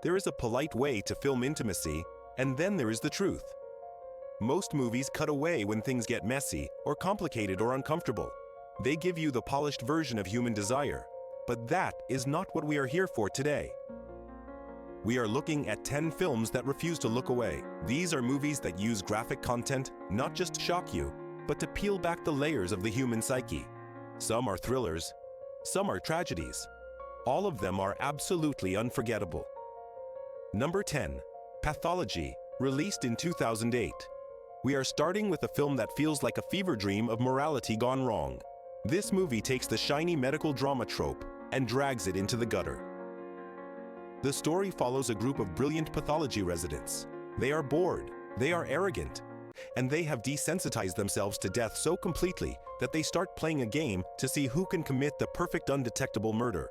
There is a polite way to film intimacy, and then there is the truth. Most movies cut away when things get messy, or complicated or uncomfortable. They give you the polished version of human desire. But that is not what we are here for today. We are looking at 10 films that refuse to look away. These are movies that use graphic content not just to shock you, but to peel back the layers of the human psyche. Some are thrillers, some are tragedies. All of them are absolutely unforgettable. Number 10. Pathology, released in 2008. We are starting with a film that feels like a fever dream of morality gone wrong. This movie takes the shiny medical drama trope and drags it into the gutter. The story follows a group of brilliant pathology residents. They are bored, they are arrogant, and they have desensitized themselves to death so completely that they start playing a game to see who can commit the perfect undetectable murder.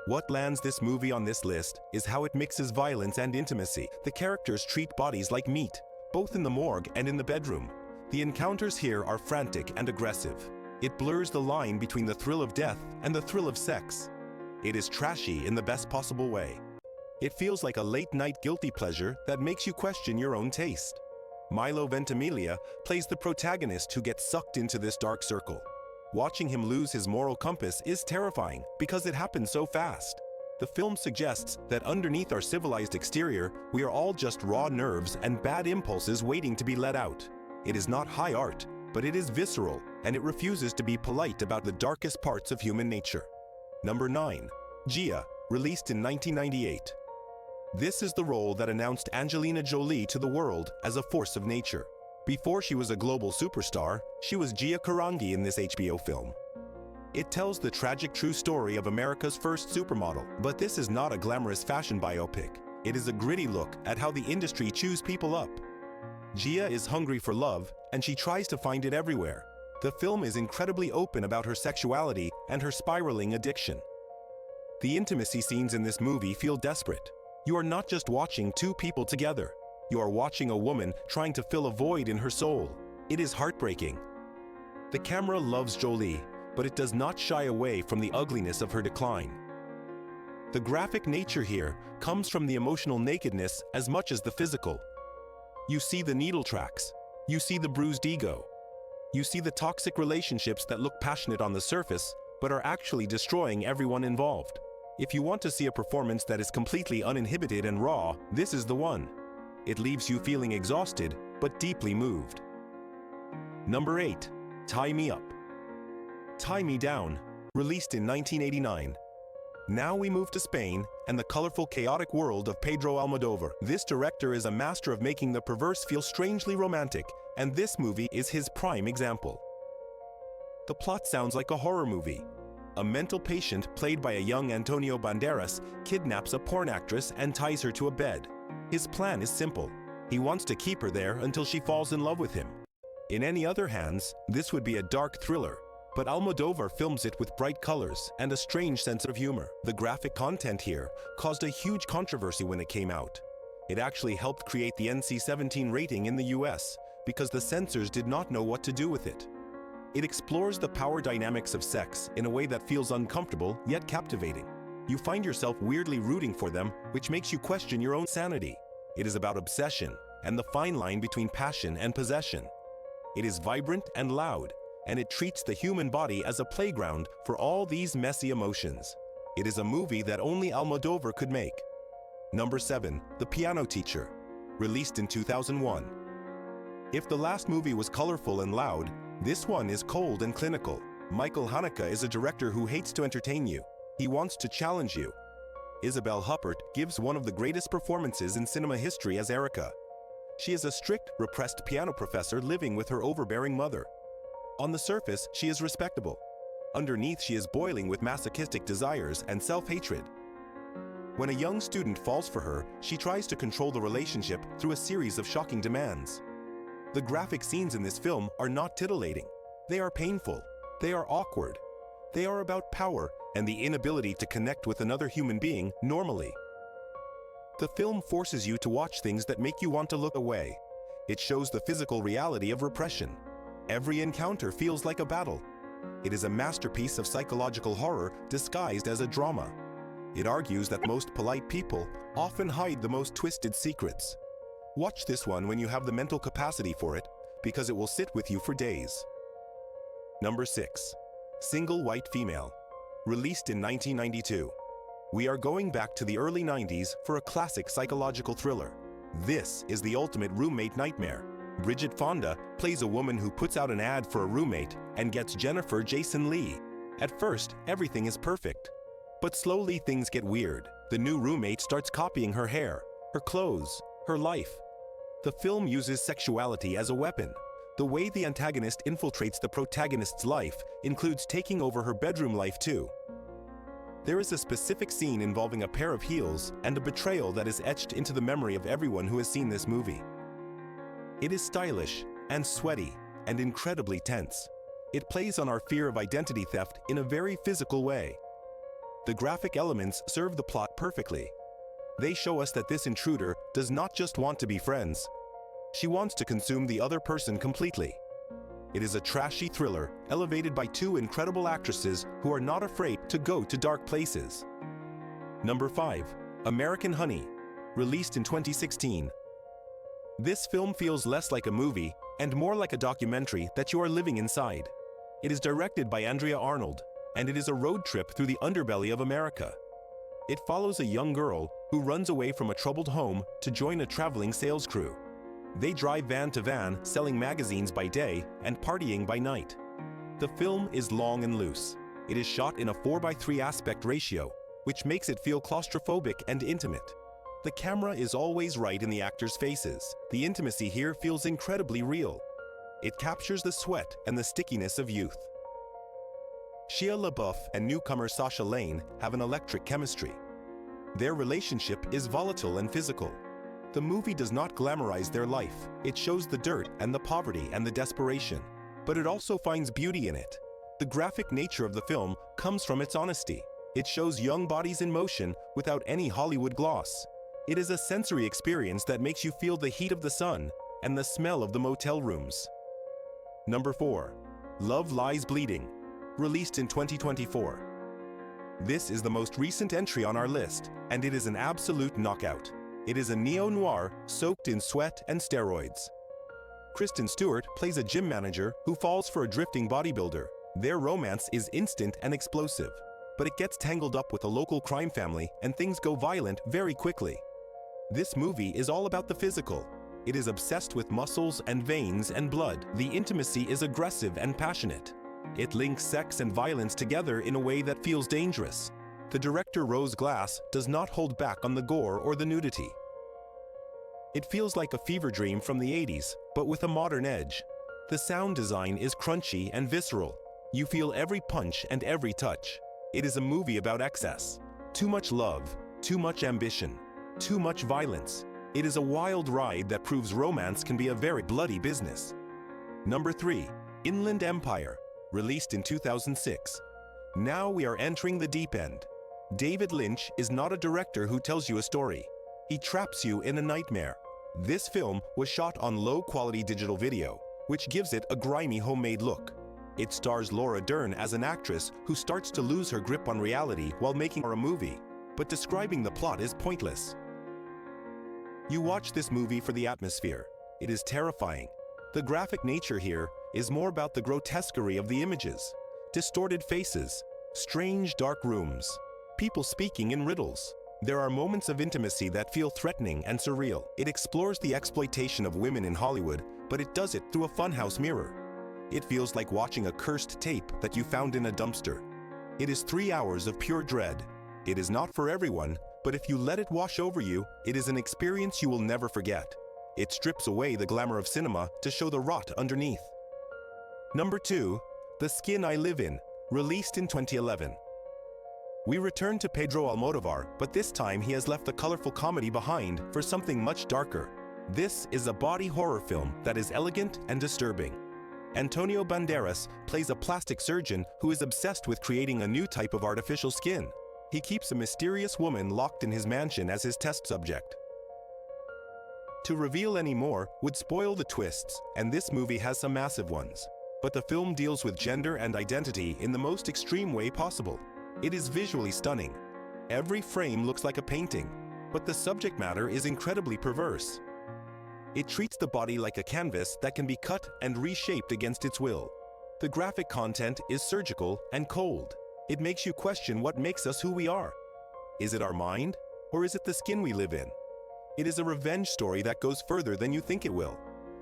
What lands this movie on this list is how it mixes violence and intimacy. The characters treat bodies like meat, both in the morgue and in the bedroom. The encounters here are frantic and aggressive. It blurs the line between the thrill of death and the thrill of sex. It is trashy in the best possible way. It feels like a late-night guilty pleasure that makes you question your own taste. Milo Ventimiglia plays the protagonist who gets sucked into this dark circle. Watching him lose his moral compass is terrifying because it happens so fast. The film suggests that underneath our civilized exterior, we are all just raw nerves and bad impulses waiting to be let out. It is not high art, but it is visceral, and it refuses to be polite about the darkest parts of human nature. Number 9. Gia, released in 1998. This is the role that announced Angelina Jolie to the world as a force of nature. Before she was a global superstar, she was Gia Karangi in this HBO film. It tells the tragic true story of America's first supermodel, but this is not a glamorous fashion biopic. It is a gritty look at how the industry chews people up. Gia is hungry for love, and she tries to find it everywhere. The film is incredibly open about her sexuality and her spiraling addiction. The intimacy scenes in this movie feel desperate. You are not just watching two people together. You are watching a woman trying to fill a void in her soul. It is heartbreaking. The camera loves Jolie, but it does not shy away from the ugliness of her decline. The graphic nature here comes from the emotional nakedness as much as the physical. You see the needle tracks. You see the bruised ego. You see the toxic relationships that look passionate on the surface, but are actually destroying everyone involved. If you want to see a performance that is completely uninhibited and raw, this is the one. It leaves you feeling exhausted, but deeply moved. Number 8. Tie Me Up. Tie Me Down, released in 1989. Now we move to Spain and the colorful, chaotic world of Pedro Almodóvar. This director is a master of making the perverse feel strangely romantic, and this movie is his prime example. The plot sounds like a horror movie. A mental patient, played by a young Antonio Banderas, kidnaps a porn actress and ties her to a bed. His plan is simple. He wants to keep her there until she falls in love with him. In any other hands, this would be a dark thriller, but Almodóvar films it with bright colors and a strange sense of humor. The graphic content here caused a huge controversy when it came out. It actually helped create the NC-17 rating in the US because the censors did not know what to do with it. It explores the power dynamics of sex in a way that feels uncomfortable yet captivating. You find yourself weirdly rooting for them, which makes you question your own sanity. It is about obsession and the fine line between passion and possession. It is vibrant and loud, and it treats the human body as a playground for all these messy emotions. It is a movie that only Almodóvar could make. Number 7. The Piano Teacher, released in 2001. If the last movie was colorful and loud, this one is cold and clinical. Michael Haneke is a director who hates to entertain you. He wants to challenge you. Isabelle Huppert gives one of the greatest performances in cinema history as Erica. She is a strict, repressed piano professor living with her overbearing mother. On the surface, she is respectable. Underneath, she is boiling with masochistic desires and self-hatred. When a young student falls for her, she tries to control the relationship through a series of shocking demands. The graphic scenes in this film are not titillating. They are painful. They are awkward. They are about power and the inability to connect with another human being normally. The film forces you to watch things that make you want to look away. It shows the physical reality of repression. Every encounter feels like a battle. It is a masterpiece of psychological horror disguised as a drama. It argues that most polite people often hide the most twisted secrets. Watch this one when you have the mental capacity for it, because it will sit with you for days. Number 6. Single White Female. Released in 1992. We are going back to the early 90s for a classic psychological thriller. This is the ultimate roommate nightmare. Bridget Fonda plays a woman who puts out an ad for a roommate and gets Jennifer Jason Leigh. At first, everything is perfect. But slowly things get weird. The new roommate starts copying her hair, her clothes, her life. The film uses sexuality as a weapon. The way the antagonist infiltrates the protagonist's life includes taking over her bedroom life too. There is a specific scene involving a pair of heels and a betrayal that is etched into the memory of everyone who has seen this movie. It is stylish and sweaty and incredibly tense. It plays on our fear of identity theft in a very physical way. The graphic elements serve the plot perfectly. They show us that this intruder does not just want to be friends. She wants to consume the other person completely. It is a trashy thriller elevated by two incredible actresses who are not afraid to go to dark places. Number 5. American Honey. Released in 2016. This film feels less like a movie and more like a documentary that you are living inside. It is directed by Andrea Arnold, and it is a road trip through the underbelly of America. It follows a young girl who runs away from a troubled home to join a traveling sales crew. They drive van to van, selling magazines by day and partying by night. The film is long and loose. It is shot in a 4:3 aspect ratio, which makes it feel claustrophobic and intimate. The camera is always right in the actors' faces. The intimacy here feels incredibly real. It captures the sweat and the stickiness of youth. Shia LaBeouf and newcomer Sasha Lane have an electric chemistry. Their relationship is volatile and physical. The movie does not glamorize their life. It shows the dirt and the poverty and the desperation, but it also finds beauty in it. The graphic nature of the film comes from its honesty. It shows young bodies in motion without any Hollywood gloss. It is a sensory experience that makes you feel the heat of the sun and the smell of the motel rooms. Number 4. Love Lies Bleeding. Released in 2024. This is the most recent entry on our list, and it is an absolute knockout. It is a neo-noir soaked in sweat and steroids. Kristen Stewart plays a gym manager who falls for a drifting bodybuilder. Their romance is instant and explosive, but it gets tangled up with a local crime family and things go violent very quickly. This movie is all about the physical. It is obsessed with muscles and veins and blood. The intimacy is aggressive and passionate. It links sex and violence together in a way that feels dangerous. The director Rose Glass does not hold back on the gore or the nudity. It feels like a fever dream from the 80s, but with a modern edge. The sound design is crunchy and visceral. You feel every punch and every touch. It is a movie about excess. Too much love, too much ambition, too much violence. It is a wild ride that proves romance can be a very bloody business. Number 3. Inland Empire. Released in 2006. Now we are entering the deep end. David Lynch is not a director who tells you a story. He traps you in a nightmare. This film was shot on low-quality digital video, which gives it a grimy homemade look. It stars Laura Dern as an actress who starts to lose her grip on reality while making a movie, but describing the plot is pointless. You watch this movie for the atmosphere. It is terrifying. The graphic nature here is more about the grotesquerie of the images. Distorted faces, strange dark rooms, people speaking in riddles. There are moments of intimacy that feel threatening and surreal. It explores the exploitation of women in Hollywood, but it does it through a funhouse mirror. It feels like watching a cursed tape that you found in a dumpster. It is 3 hours of pure dread. It is not for everyone, but if you let it wash over you, it is an experience you will never forget. It strips away the glamour of cinema to show the rot underneath. Number 2. The Skin I Live In. Released in 2011. We return to Pedro Almodovar, but this time he has left the colorful comedy behind for something much darker. This is a body horror film that is elegant and disturbing. Antonio Banderas plays a plastic surgeon who is obsessed with creating a new type of artificial skin. He keeps a mysterious woman locked in his mansion as his test subject. To reveal any more would spoil the twists, and this movie has some massive ones. But the film deals with gender and identity in the most extreme way possible. It is visually stunning. Every frame looks like a painting, but the subject matter is incredibly perverse. It treats the body like a canvas that can be cut and reshaped against its will. The graphic content is surgical and cold. It makes you question what makes us who we are. Is it our mind, or is it the skin we live in? It is a revenge story that goes further than you think it will.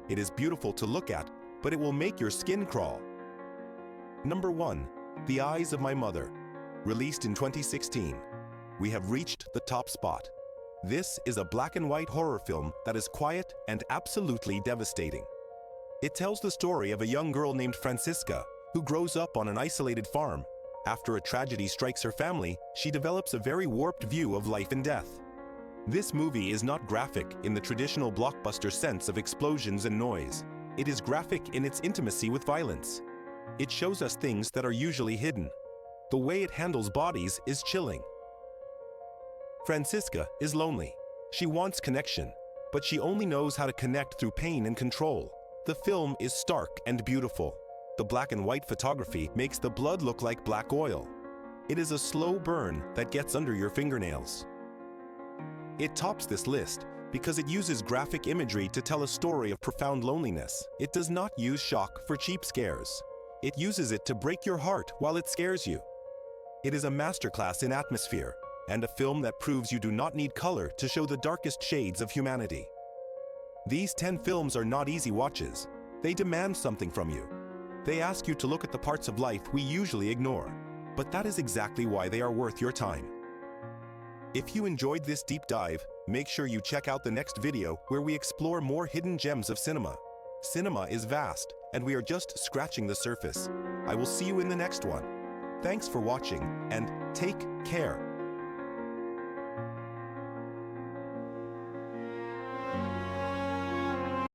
It is beautiful to look at, but it will make your skin crawl. Number 1. The Eyes of My Mother. Released in 2016. We have reached the top spot. This is a black and white horror film that is quiet and absolutely devastating. It tells the story of a young girl named Francisca who grows up on an isolated farm. After a tragedy strikes her family, she develops a very warped view of life and death. This movie is not graphic in the traditional blockbuster sense of explosions and noise. It is graphic in its intimacy with violence. It shows us things that are usually hidden. The way it handles bodies is chilling. Francisca is lonely. She wants connection, but she only knows how to connect through pain and control. The film is stark and beautiful. The black and white photography makes the blood look like black oil. It is a slow burn that gets under your fingernails. It tops this list because it uses graphic imagery to tell a story of profound loneliness. It does not use shock for cheap scares. It uses it to break your heart while it scares you. It is a masterclass in atmosphere, and a film that proves you do not need color to show the darkest shades of humanity. These 10 films are not easy watches. They demand something from you. They ask you to look at the parts of life we usually ignore. But that is exactly why they are worth your time. If you enjoyed this deep dive, make sure you check out the next video where we explore more hidden gems of cinema. Cinema is vast, and we are just scratching the surface. I will see you in the next one. Thanks for watching, and take care.